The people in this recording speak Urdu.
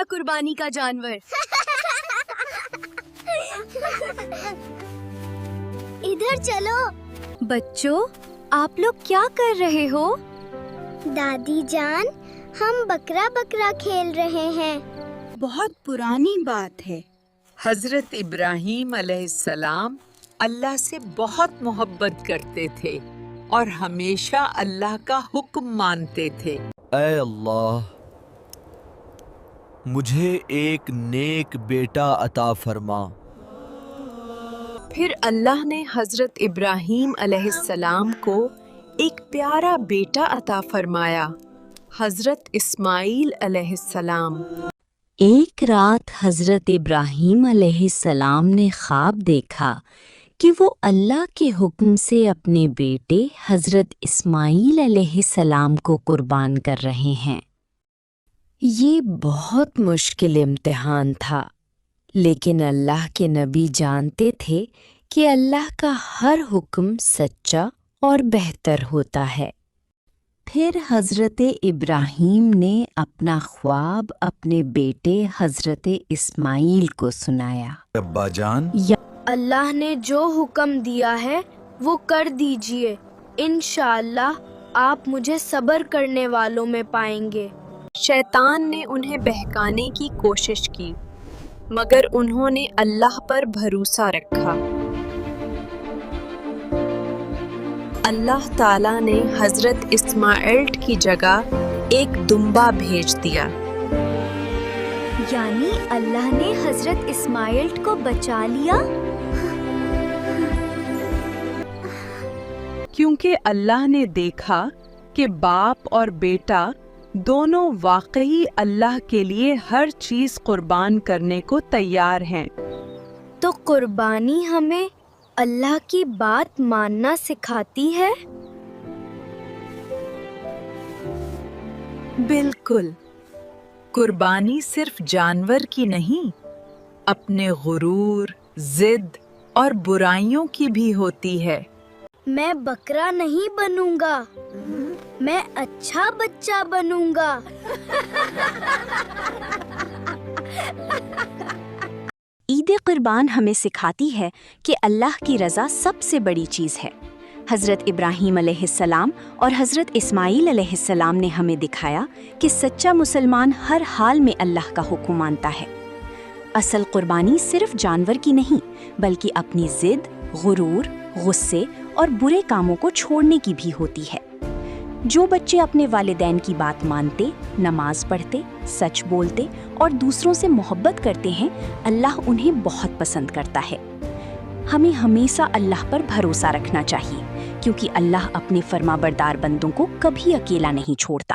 قربانی کا جانور۔ ادھر چلو۔ بچوں، آپ لوگ کیا کر رہے ہو؟ دادی جان، ہم بکرا بکرا کھیل رہے ہیں۔ بہت پرانی بات ہے۔ حضرت ابراہیم علیہ السلام اللہ سے بہت محبت کرتے تھے اور ہمیشہ اللہ کا حکم مانتے تھے۔ اے اللہ، مجھے ایک نیک بیٹا عطا فرما۔ پھر اللہ نے حضرت ابراہیم علیہ السلام کو ایک پیارا بیٹا عطا فرمایا، حضرت اسماعیل علیہ السلام۔ ایک رات حضرت ابراہیم علیہ السلام نے خواب دیکھا کہ وہ اللہ کے حکم سے اپنے بیٹے حضرت اسماعیل علیہ السلام کو قربان کر رہے ہیں۔ یہ بہت مشکل امتحان تھا، لیکن اللہ کے نبی جانتے تھے کہ اللہ کا ہر حکم سچا اور بہتر ہوتا ہے۔ پھر حضرت ابراہیم نے اپنا خواب اپنے بیٹے حضرت اسماعیل کو سنایا۔ ابا جان، اللہ نے جو حکم دیا ہے وہ کر دیجئے، انشاءاللہ آپ مجھے صبر کرنے والوں میں پائیں گے۔ شیطان نے انہیں بہکانے کی کوشش کی، مگر انہوں نے اللہ پر بھروسہ رکھا۔ اللہ تعالیٰ نے حضرت اسماعیل کی جگہ ایک دمبا بھیج دیا۔ یعنی اللہ نے حضرت اسماعیل کو بچا لیا؟ کیونکہ اللہ نے دیکھا کہ باپ اور بیٹا دونوں واقعی اللہ کے لیے ہر چیز قربان کرنے کو تیار ہیں۔ تو قربانی ہمیں اللہ کی بات ماننا سکھاتی ہے؟ بالکل، قربانی صرف جانور کی نہیں، اپنے غرور، ضد اور برائیوں کی بھی ہوتی ہے۔ میں بکرا نہیں بنوں گا، میں اچھا بچہ بنوں گا۔ عید قربان ہمیں سکھاتی ہے کہ اللہ کی رضا سب سے بڑی چیز ہے۔ حضرت ابراہیم علیہ السلام اور حضرت اسماعیل علیہ السلام نے ہمیں دکھایا کہ سچا مسلمان ہر حال میں اللہ کا حکم مانتا ہے۔ اصل قربانی صرف جانور کی نہیں، بلکہ اپنی ضد، غرور، غصے اور برے کاموں کو چھوڑنے کی بھی ہوتی ہے۔ جو بچے اپنے والدین کی بات مانتے، نماز پڑھتے، سچ بولتے اور دوسروں سے محبت کرتے ہیں، اللہ انہیں بہت پسند کرتا ہے۔ ہمیں ہمیشہ اللہ پر بھروسہ رکھنا چاہیے، کیونکہ اللہ اپنے فرما بردار بندوں کو کبھی اکیلا نہیں چھوڑتا۔